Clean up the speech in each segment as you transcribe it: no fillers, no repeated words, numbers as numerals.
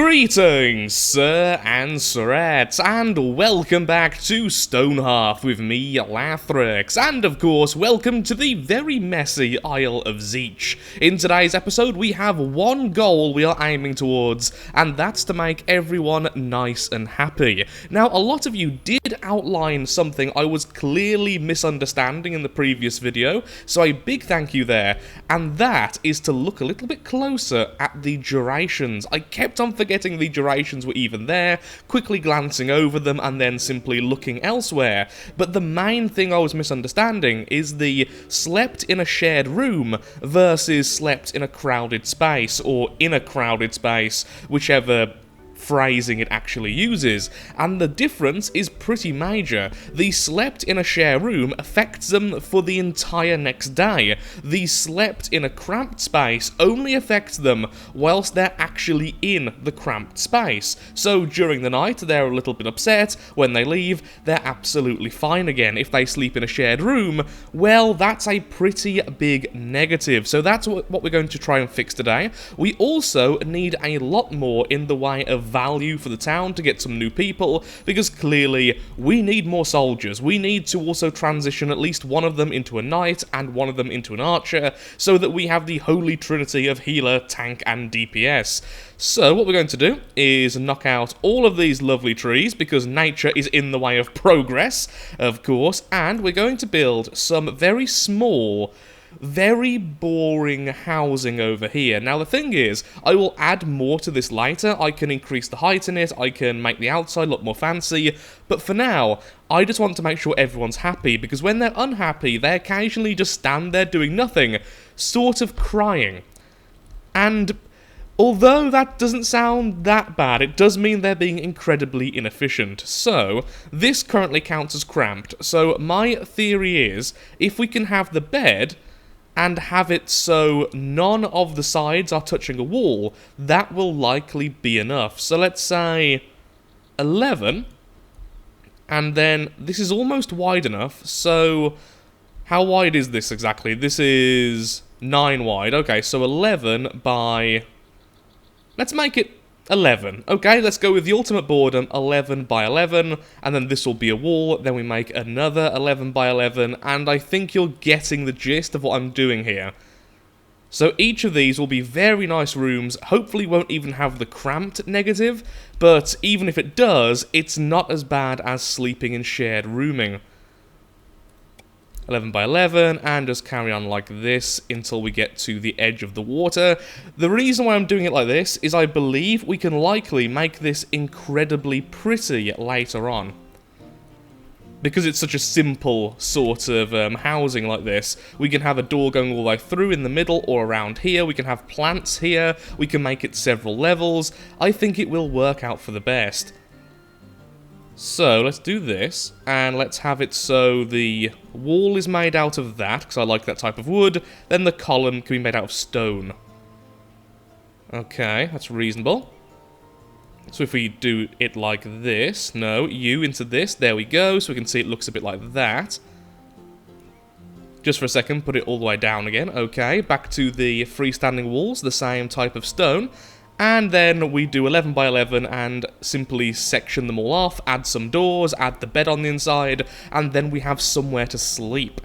Greetings, sir and sirettes, and welcome back to Stonehearth with me, Lathrix, and of course, welcome to the very messy Isle of Zeech. In today's episode, we have one goal we are aiming towards, and that's to make everyone nice and happy. Now, a lot of you did outline something I was clearly misunderstanding in the previous video, so a big thank you there, and that is to look a little bit closer at the durations. I kept on forgetting the durations were even there, quickly glancing over them and then simply looking elsewhere. But the main thing I was misunderstanding is the slept in a shared room versus slept in a crowded space, or in a crowded space, whichever phrasing it actually uses, and the difference is pretty major. The slept in a share room affects them for the entire next day. The slept in a cramped space only affects them whilst they're actually in the cramped space. So during the night they're a little bit upset, when they leave they're absolutely fine again. If they sleep in a shared room, well, that's a pretty big negative. So that's what we're going to try and fix today. We also need a lot more in the way of value for the town to get some new people, because clearly we need more soldiers. We need to also transition at least one of them into a knight and one of them into an archer, so that we have the holy trinity of healer, tank and DPS. So what we're going to do is knock out all of these lovely trees, because nature is in the way of progress, of course, and we're going to build some very small, very boring housing over here. Now the thing is, I will add more to this later. I can increase the height in it, I can make the outside look more fancy, but for now, I just want to make sure everyone's happy, because when they're unhappy, they occasionally just stand there doing nothing, sort of crying. And although that doesn't sound that bad, it does mean they're being incredibly inefficient. So, this currently counts as cramped. So my theory is, if we can have the bed and have it so none of the sides are touching a wall, that will likely be enough. So let's say 11, and then this is almost wide enough, so how wide is this exactly? This is 9 wide. Okay, so 11 by, let's make it 11. Okay, let's go with the ultimate boredom, 11 by 11, and then this will be a wall, then we make another 11 by 11, and I think you're getting the gist of what I'm doing here. So each of these will be very nice rooms, hopefully won't even have the cramped negative, but even if it does, it's not as bad as sleeping in shared rooming. 11 by 11, and just carry on like this until we get to the edge of the water. The reason why I'm doing it like this is I believe we can likely make this incredibly pretty later on. Because it's such a simple sort of housing like this, we can have a door going all the way through in the middle or around here, we can have plants here, we can make it several levels. I think it will work out for the best. So, let's do this, and let's have it so the wall is made out of that, because I like that type of wood, then the column can be made out of stone. Okay, that's reasonable. So if we do it like this, no, you into this, there we go, so we can see it looks a bit like that. Just for a second, put it all the way down again, okay, back to the freestanding walls, the same type of stone. And then we do 11 by 11 and simply section them all off, add some doors, add the bed on the inside, and then we have somewhere to sleep.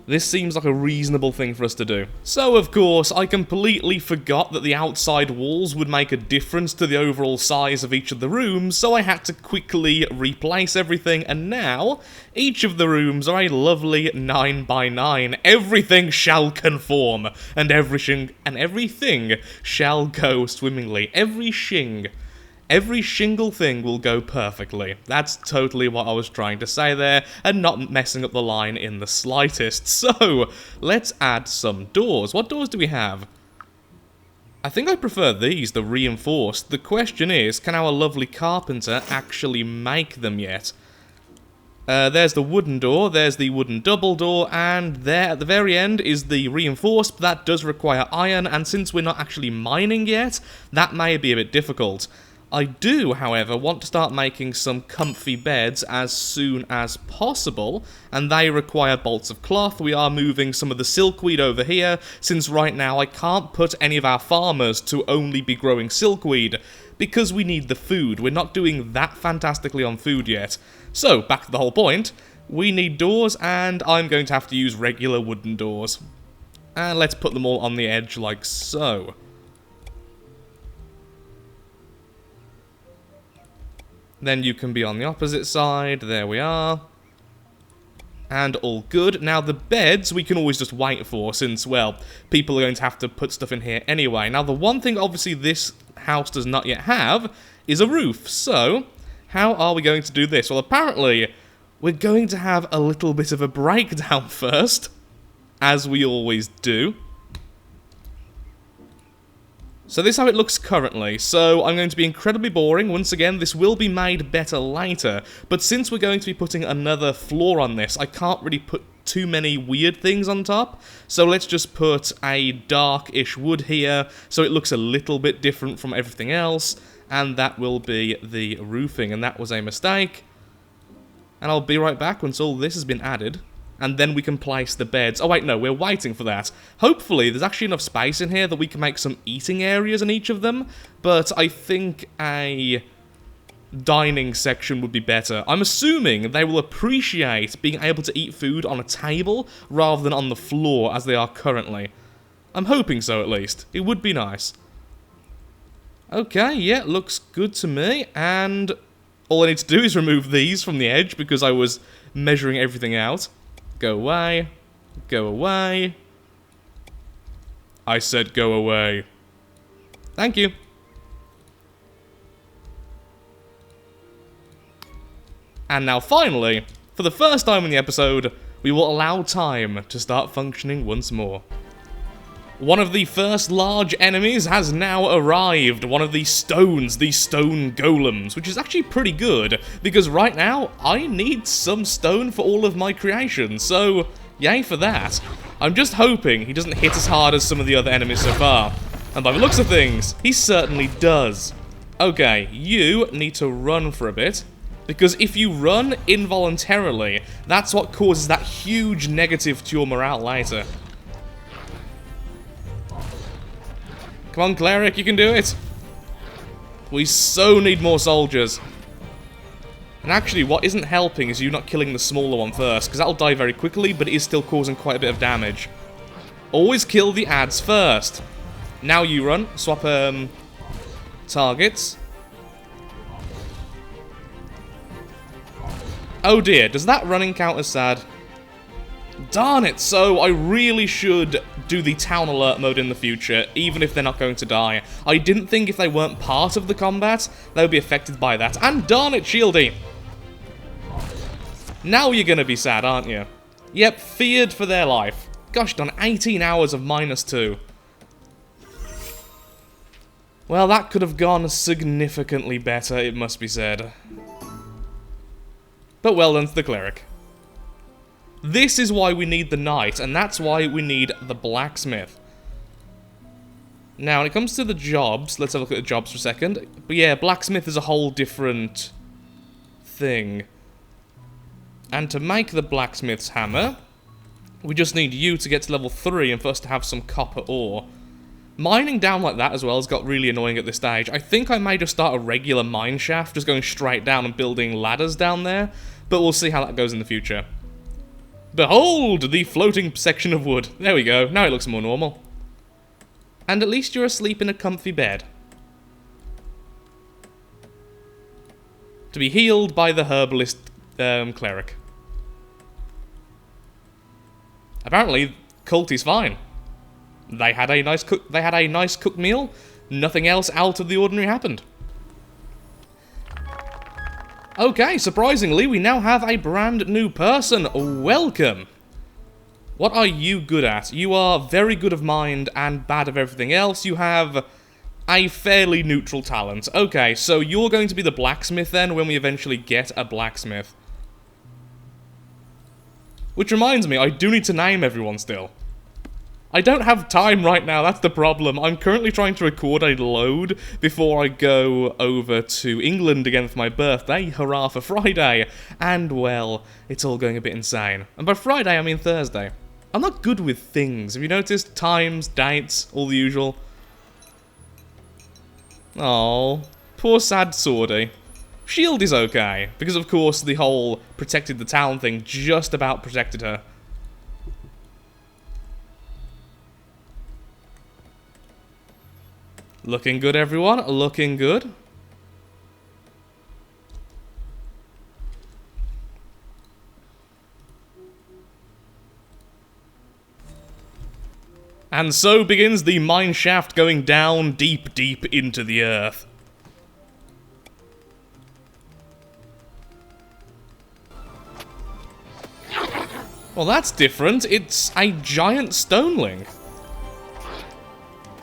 This seems like a reasonable thing for us to do. So, of course, I completely forgot that the outside walls would make a difference to the overall size of each of the rooms, so I had to quickly replace everything, and now each of the rooms are a lovely 9 by 9. Everything shall conform, and everything shall go swimmingly. Every shingle thing will go perfectly. That's totally what I was trying to say there, and not messing up the line in the slightest. So, let's add some doors. What doors do we have? I think I prefer these, the reinforced. The question is, can our lovely carpenter actually make them yet? There's the wooden door, there's the wooden double door, and there at the very end is the reinforced, but that does require iron, and since we're not actually mining yet, that may be a bit difficult. I do, however, want to start making some comfy beds as soon as possible, and they require bolts of cloth. We are moving some of the silkweed over here, since right now I can't put any of our farmers to only be growing silkweed, because we need the food. We're not doing that fantastically on food yet. So, back to the whole point, we need doors, and I'm going to have to use regular wooden doors. And let's put them all on the edge like so. Then you can be on the opposite side, there we are. And all good. Now the beds we can always just wait for, since, well, people are going to have to put stuff in here anyway. Now the one thing obviously this house does not yet have is a roof, so how are we going to do this? Well, apparently we're going to have a little bit of a breakdown first, as we always do. So this is how it looks currently. So I'm going to be incredibly boring. Once again, this will be made better later. But since we're going to be putting another floor on this, I can't really put too many weird things on top. So let's just put a dark-ish wood here, so it looks a little bit different from everything else. And that will be the roofing. And that was a mistake. And I'll be right back once all this has been added. And then we can place the beds. Oh wait, no, we're waiting for that. Hopefully, there's actually enough space in here that we can make some eating areas in each of them. But I think a dining section would be better. I'm assuming they will appreciate being able to eat food on a table rather than on the floor as they are currently. I'm hoping so, at least. It would be nice. Okay, yeah, looks good to me. And all I need to do is remove these from the edge because I was measuring everything out. Go away. Go away. I said go away. Thank you. And now finally, for the first time in the episode, we will allow time to start functioning once more. One of the first large enemies has now arrived. One of the stones, the stone golems, which is actually pretty good, because right now, I need some stone for all of my creations, so yay for that. I'm just hoping he doesn't hit as hard as some of the other enemies so far. And by the looks of things, he certainly does. Okay, you need to run for a bit, because if you run involuntarily, that's what causes that huge negative to your morale later. Come on, cleric, you can do it. We so need more soldiers. And actually, what isn't helping is you not killing the smaller one first, because that'll die very quickly, but it is still causing quite a bit of damage. Always kill the ads first. Now you run. Swap, targets. Oh dear, does that running count as sad? Darn it, so I really should do the town alert mode in the future, even if they're not going to die. I didn't think if they weren't part of the combat, they would be affected by that. And darn it, Shieldy! Now you're gonna be sad, aren't you? Yep, feared for their life. Gosh, done 18 hours of -2. Well, that could have gone significantly better, it must be said. But well done to the cleric. This is why we need the knight, and that's why we need the blacksmith. Now, when it comes to the jobs, let's have a look at the jobs for a second. But yeah, blacksmith is a whole different thing. And to make the blacksmith's hammer, we just need you to get to level 3 and for us to have some copper ore. Mining down like that as well has got really annoying at this stage. I think I may just start a regular mine shaft, just going straight down and building ladders down there, but we'll see how that goes in the future. Behold, the floating section of wood. There we go, now it looks more normal. And at least you're asleep in a comfy bed. To be healed by the herbalist cleric. Apparently, Culty's fine. They had a nice cooked meal. Nothing else out of the ordinary happened. Okay, surprisingly, we now have a brand new person. Welcome. What are you good at? You are very good of mind and bad of everything else. You have a fairly neutral talent. Okay, so you're going to be the blacksmith then when we eventually get a blacksmith. Which reminds me, I do need to name everyone still. I don't have time right now, that's the problem. I'm currently trying to record a load before I go over to England again for my birthday. Hurrah for Friday. And, well, it's all going a bit insane. And by Friday, I mean Thursday. I'm not good with things. Have you noticed? Times, dates, all the usual. Oh, poor sad Swordy. Shield is okay, because of course the whole protected the town thing just about protected her. Looking good, everyone. Looking good. And so begins the mine shaft going down deep, deep into the earth. Well, that's different. It's a giant stoneling.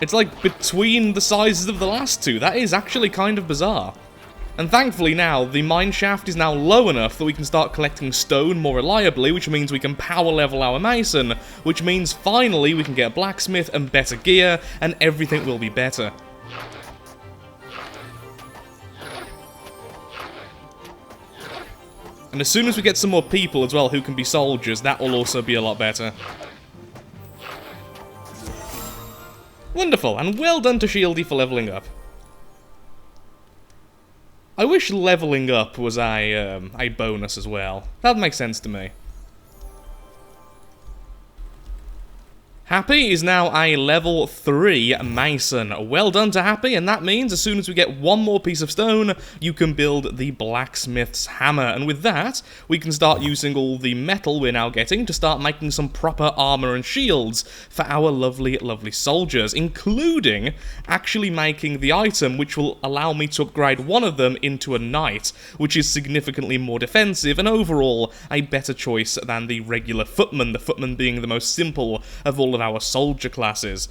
It's like between the sizes of the last two. That is actually kind of bizarre. And thankfully now, the mine shaft is now low enough that we can start collecting stone more reliably, which means we can power level our mason, which means finally we can get a blacksmith and better gear, and everything will be better. And as soon as we get some more people as well who can be soldiers, that will also be a lot better. Wonderful, and well done to Shieldy for leveling up. I wish leveling up was a bonus as well. That would make sense to me. Happy is now a level 3 Mason. Well done to Happy, and that means as soon as we get one more piece of stone, you can build the Blacksmith's Hammer. And with that, we can start using all the metal we're now getting to start making some proper armor and shields for our lovely, lovely soldiers, including actually making the item which will allow me to upgrade one of them into a knight, which is significantly more defensive and overall a better choice than the regular footman, the footman being the most simple of all of our soldier classes.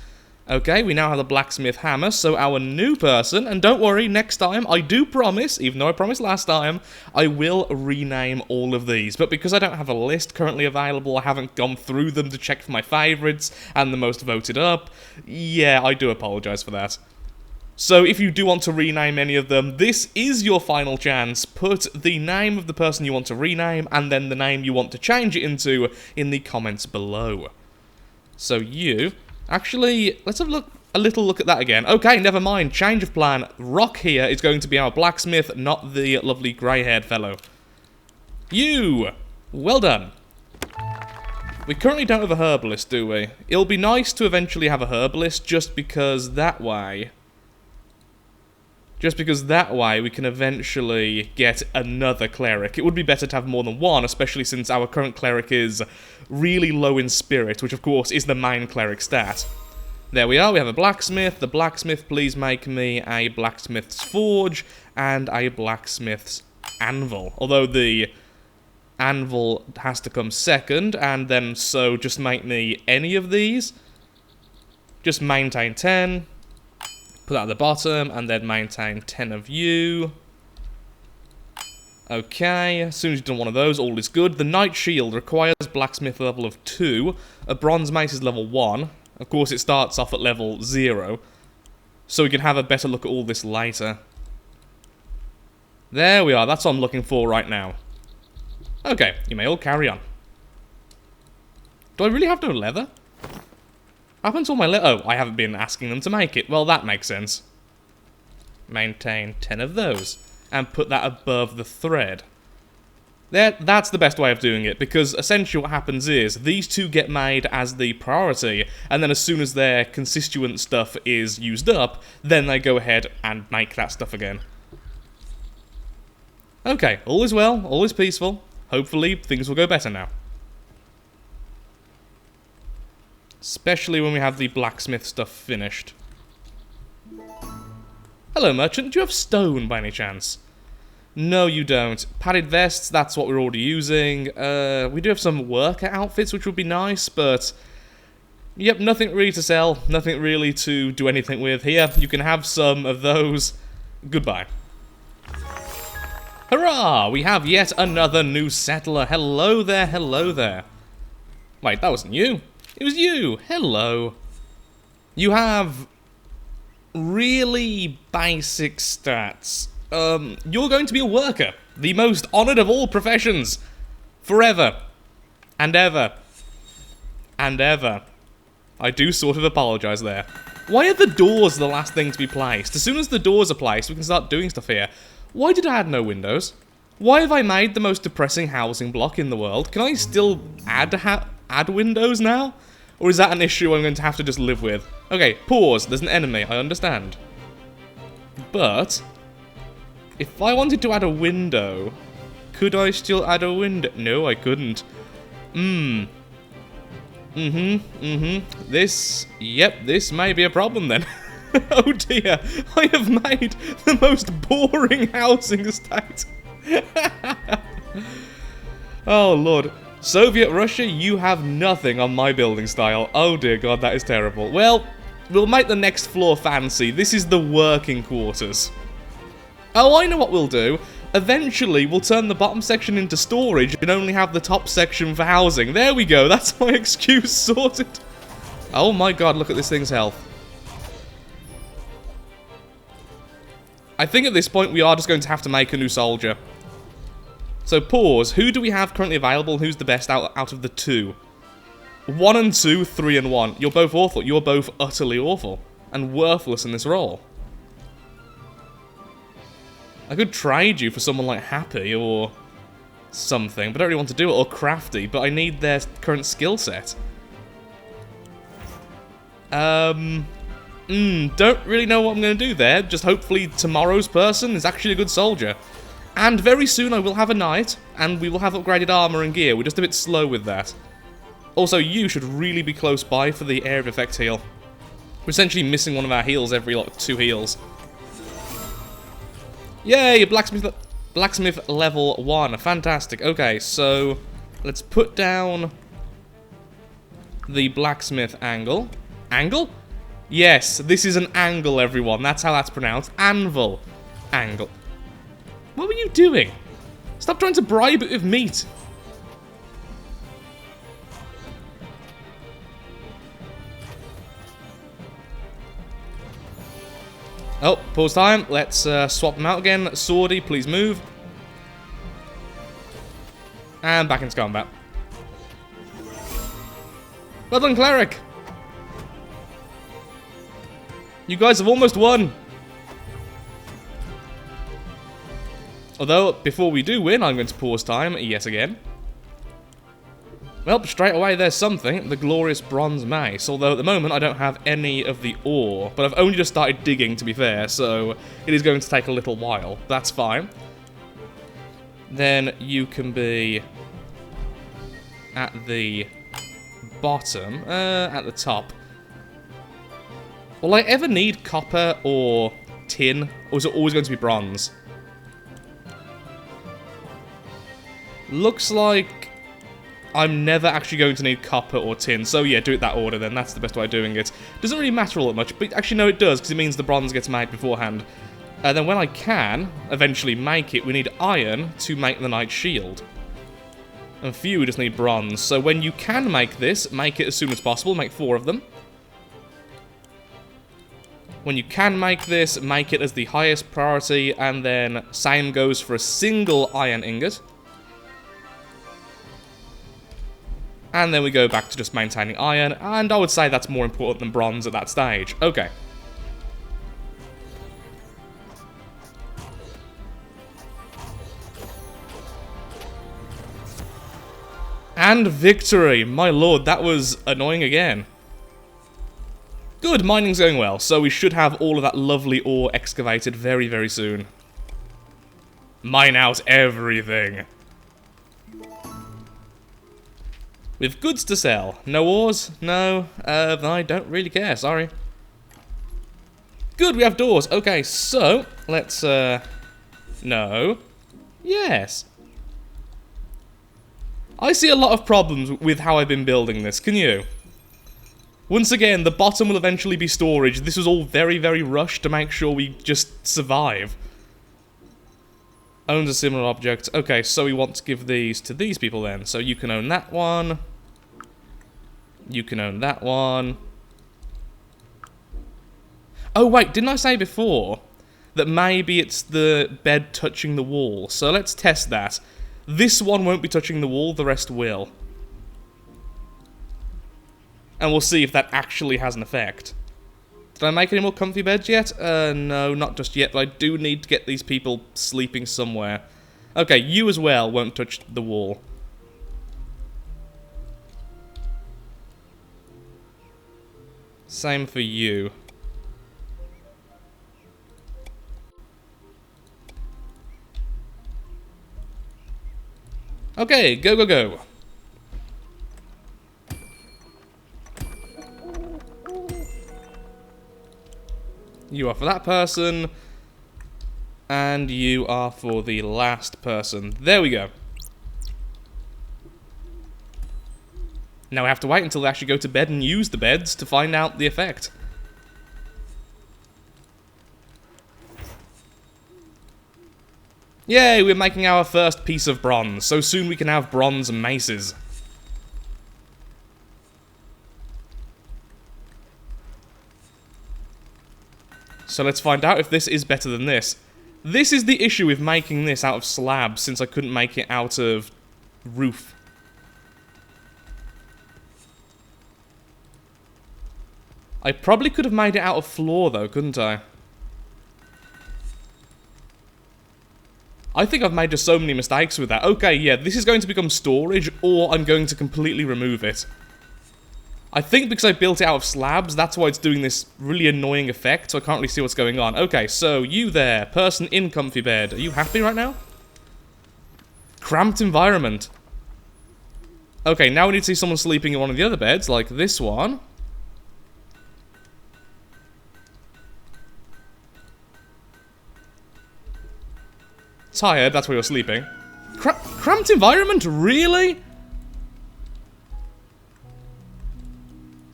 Okay, we now have the blacksmith hammer, so our new person, and don't worry, next time, I do promise, even though I promised last time, I will rename all of these, but because I don't have a list currently available, I haven't gone through them to check for my favourites and the most voted up, yeah, I do apologise for that. So if you do want to rename any of them, this is your final chance. Put the name of the person you want to rename, and then the name you want to change it into in the comments below. So you... Actually, let's have a little look at that again. Okay, never mind. Change of plan. Rock here is going to be our blacksmith, not the lovely grey-haired fellow. You! Well done. We currently don't have a herbalist, do we? It'll be nice to eventually have a herbalist, just because that way we can eventually get another cleric. It would be better to have more than one, especially since our current cleric is really low in spirit, which of course is the main cleric stat. There we are, we have a blacksmith. The blacksmith, please make me a blacksmith's forge and a blacksmith's anvil. Although the anvil has to come second, and then so just make me any of these. Just maintain 10. Put that at the bottom, and then maintain 10 of you. Okay, as soon as you've done one of those, all is good. The Knight Shield requires Blacksmith level of 2. A Bronze Mace is level 1. Of course, it starts off at level 0. So we can have a better look at all this later. There we are, that's what I'm looking for right now. Okay, you may all carry on. Do I really have no leather? Happened to all my oh, I haven't been asking them to make it. Well, that makes sense. Maintain 10 of those. And put that above the thread. That's the best way of doing it, because essentially what happens is, these two get made as the priority, and then as soon as their constituent stuff is used up, then they go ahead and make that stuff again. Okay, all is well, all is peaceful. Hopefully, things will go better now. Especially when we have the blacksmith stuff finished. Hello, merchant. Do you have stone by any chance? No, you don't. Padded vests, that's what we're already using. We do have some worker outfits, which would be nice, but... Yep, nothing really to sell. Nothing really to do anything with. Here, you can have some of those. Goodbye. Hurrah! We have yet another new settler. Hello there, hello there. Wait, that wasn't you. It was you! Hello. You have really basic stats. You're going to be a worker. The most honoured of all professions. Forever. And ever. And ever. I do sort of apologise there. Why are the doors the last thing to be placed? As soon as the doors are placed, we can start doing stuff here. Why did I add no windows? Why have I made the most depressing housing block in the world? Can I still add windows now? Or is that an issue I'm going to have to just live with? Okay, pause. There's an enemy. I understand. But if I wanted to add a window, could I still add a window? No, I couldn't. This may be a problem then. Oh dear, I have made the most boring housing estate. Oh lord. Soviet Russia, you have nothing on my building style. Oh dear god, that is terrible. Well, we'll make the next floor fancy. This is the working quarters. Oh, I know what we'll do. Eventually, we'll turn the bottom section into storage and only have the top section for housing. There we go, that's my excuse sorted. Oh my god, look at this thing's health. I think at this point we are just going to have to make a new soldier. So pause, who do we have currently available? Who's the best out of the two? 1 and 2, 3 and 1. You're both awful. You're both utterly awful. And worthless in this role. I could trade you for someone like Happy or something, but I don't really want to do it, or Crafty, but I need their current skill set. Don't really know what I'm going to do there, just hopefully tomorrow's person is actually a good soldier. And very soon I will have a knight, and we will have upgraded armor and gear. We're just a bit slow with that. Also, you should really be close by for the area of effect heal. We're essentially missing one of our heals every, like, 2 heals. Yay, Blacksmith level 1. Fantastic. Okay, so let's put down the blacksmith angle. Angle? Yes, this is an angle, everyone. That's how that's pronounced. Anvil. Angle. What were you doing? Stop trying to bribe it with meat. Oh, pause time. Let's swap them out again. Swordy, please move. And back into combat. Well done, Cleric. You guys have almost won. Although, before we do win, I'm going to pause time yet again. Well, straight away there's something, the glorious bronze mace, although at the moment I don't have any of the ore, but I've only just started digging, to be fair, so it is going to take a little while. That's fine. Then you can be at the bottom, at the top. Will I ever need copper or tin, or is it always going to be bronze? Looks like I'm never actually going to need copper or tin, so yeah, do it that order then, that's the best way of doing it. Doesn't really matter all that much, but actually no it does, because it means the bronze gets made beforehand. And then when I can eventually make it, we need iron to make the knight's shield. And for you, we just need bronze, so when you can make this, make it as soon as possible, make 4 of them. When you can make this, make it as the highest priority, and then same goes for a single iron ingot. And then we go back to just maintaining iron, and I would say that's more important than bronze at that stage. Okay. And victory! My lord, that was annoying again. Good, mining's going well, so we should have all of that lovely ore excavated very, very soon. Mine out everything. With goods to sell. No ores? No. I don't really care, sorry. Good, we have doors. Okay, so, let's, no. Yes. I see a lot of problems with how I've been building this, can you? Once again, the bottom will eventually be storage. This was all very, very rushed to make sure we just survive. Owns a similar object. Okay, so we want to give these to these people then. So you can own that one. You can own that one. Oh wait, didn't I say before that maybe it's the bed touching the wall? So let's test that. This one won't be touching the wall, the rest will. And we'll see if that actually has an effect. Did I make any more comfy beds yet? No, not just yet, but I do need to get these people sleeping somewhere. Okay, you as well won't touch the wall. Same for you. Okay, go, go, go. You are for that person. And you are for the last person. There we go. Now we have to wait until they actually go to bed and use the beds to find out the effect. Yay, we're making our first piece of bronze. So soon we can have bronze maces. So let's find out if this is better than this. This is the issue with making this out of slabs, since I couldn't make it out of roof. I probably could have made it out of floor though, couldn't I? I think I've made just so many mistakes with that. Okay, yeah, this is going to become storage, or I'm going to completely remove it. I think because I built it out of slabs, that's why it's doing this really annoying effect, so I can't really see what's going on. Okay, so you there, person in comfy bed. Are you happy right now? Cramped environment. Okay, now we need to see someone sleeping in one of the other beds, like this one. Tired, that's where you're sleeping. Cramped environment? Really?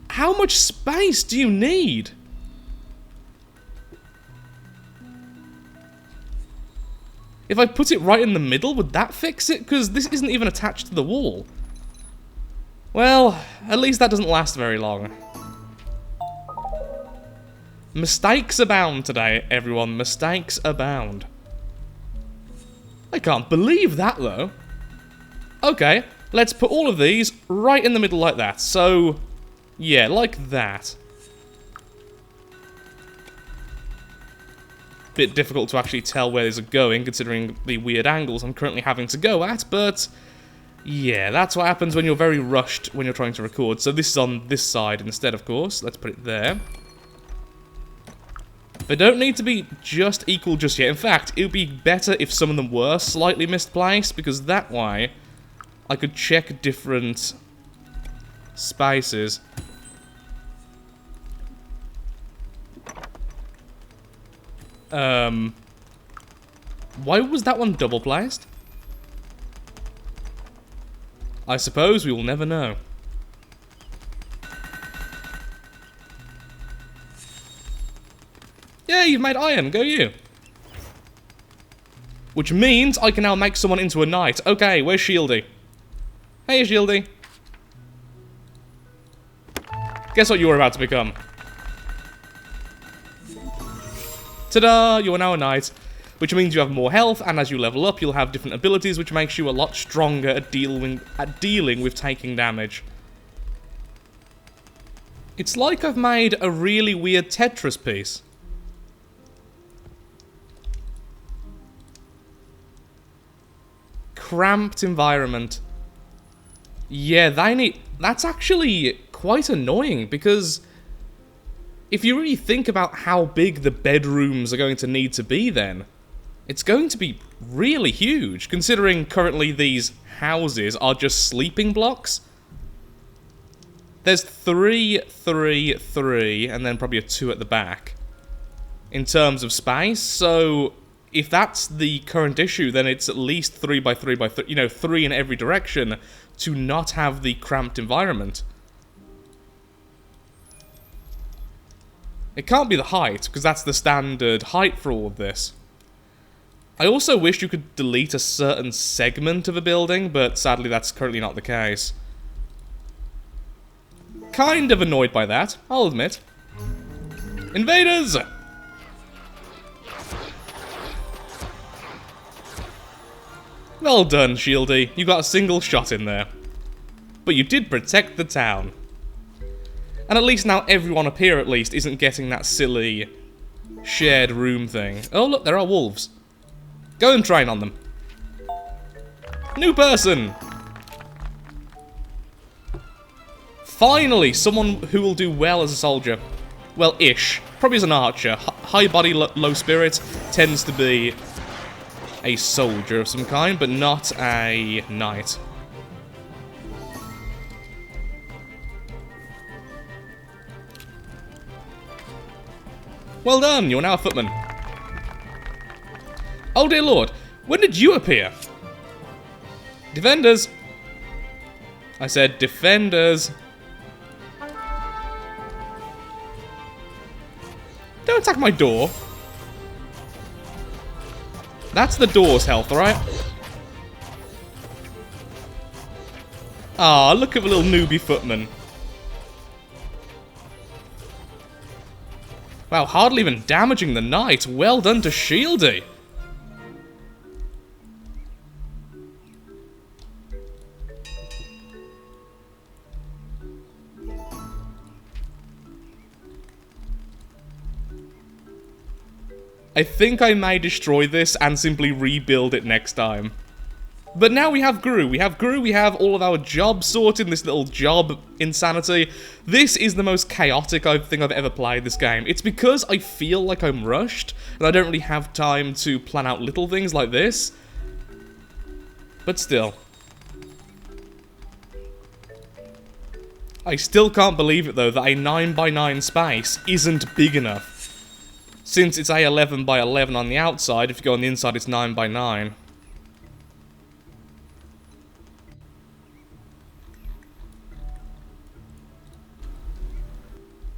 How much space do you need? If I put it right in the middle, would that fix it? Because this isn't even attached to the wall. Well, at least that doesn't last very long. Mistakes abound today, everyone. Mistakes abound. I can't believe that, though. Okay, let's put all of these right in the middle like that. So, yeah, like that. Bit difficult to actually tell where these are going, considering the weird angles I'm currently having to go at, but yeah, that's what happens when you're very rushed when you're trying to record. So this is on this side instead, of course. Let's put it there. They don't need to be just equal just yet. In fact, it would be better if some of them were slightly misplaced, because that way I could check different spaces. Why was that one double placed? I suppose we will never know. Yeah, you've made iron, go you. Which means I can now make someone into a knight. Okay, where's Shieldy? Hey, Shieldy. Guess what you were about to become? Ta-da! You are now a knight. Which means you have more health, and as you level up, you'll have different abilities, which makes you a lot stronger at dealing with taking damage. It's like I've made a really weird Tetris piece. Cramped environment. Yeah, that's actually quite annoying, because if you really think about how big the bedrooms are going to need to be then, it's going to be really huge, considering currently these houses are just sleeping blocks. There's 3, 3, 3, and then probably a 2 at the back in terms of space, so if that's the current issue, then it's at least 3 by 3 by 3, you know, 3 in every direction to not have the cramped environment. It can't be the height, because that's the standard height for all of this. I also wish you could delete a certain segment of a building, but sadly that's currently not the case. kind of annoyed by that, I'll admit. Invaders! Well done, Shieldy. You got a single shot in there. But you did protect the town. And at least now everyone up here, at least, isn't getting that silly shared room thing. Oh, look, there are wolves. Go and train on them. New person! Finally, someone who will do well as a soldier. Well, ish. Probably as an archer. High body, low spirit tends to be a soldier of some kind, but not a knight. Well done, you're now a footman. Oh dear lord, when did you appear? Defenders! I said defenders. Don't attack my door. That's the door's health, alright? Ah, look at the little newbie footman. Wow, hardly even damaging the knight. Well done to Shieldy. I think I may destroy this and simply rebuild it next time. But now we have Gru. We have all of our jobs sorted in this little job insanity. This is the most chaotic thing I've ever played this game. It's because I feel like I'm rushed, and I don't really have time to plan out little things like this. But still. I still can't believe it though, that a 9x9 space isn't big enough. Since it's a 11x11 on the outside, if you go on the inside it's 9x9.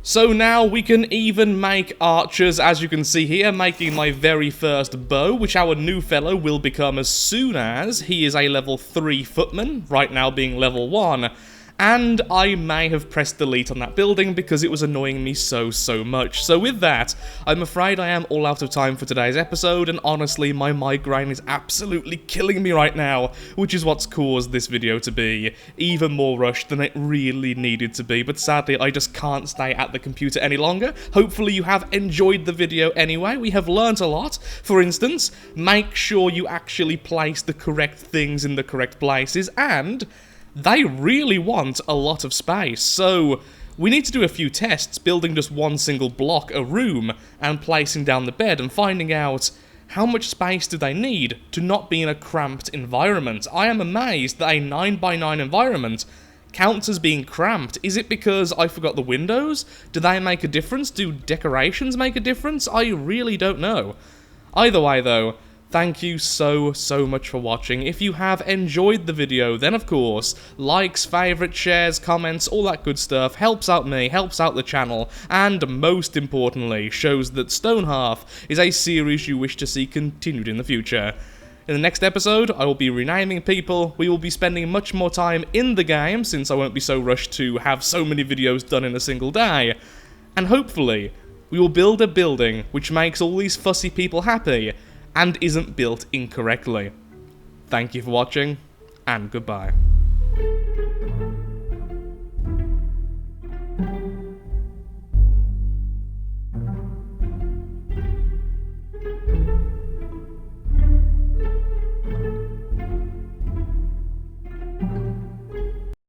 So now we can even make archers, as you can see here, making my very first bow, which our new fellow will become as soon as he is a level 3 footman, right now being level 1. And I may have pressed delete on that building because it was annoying me so much. So with that, I'm afraid I am all out of time for today's episode, and honestly, my migraine is absolutely killing me right now, which is what's caused this video to be even more rushed than it really needed to be. But sadly, I just can't stay at the computer any longer. Hopefully you have enjoyed the video anyway. We have learnt a lot. For instance, make sure you actually place the correct things in the correct places, and they really want a lot of space, so we need to do a few tests, building just one single block, a room, and placing down the bed, and finding out how much space do they need to not be in a cramped environment. I am amazed that a 9x9 environment counts as being cramped. Is it because I forgot the windows? Do they make a difference? Do decorations make a difference? I really don't know. Either way though, thank you so much for watching. If you have enjoyed the video, then of course, likes, favourites, shares, comments, all that good stuff helps out me, helps out the channel, and most importantly, shows that Stonehearth is a series you wish to see continued in the future. In the next episode, I will be renaming people, we will be spending much more time in the game, since I won't be so rushed to have so many videos done in a single day, and hopefully, we will build a building which makes all these fussy people happy, and isn't built incorrectly. Thank you for watching, and goodbye.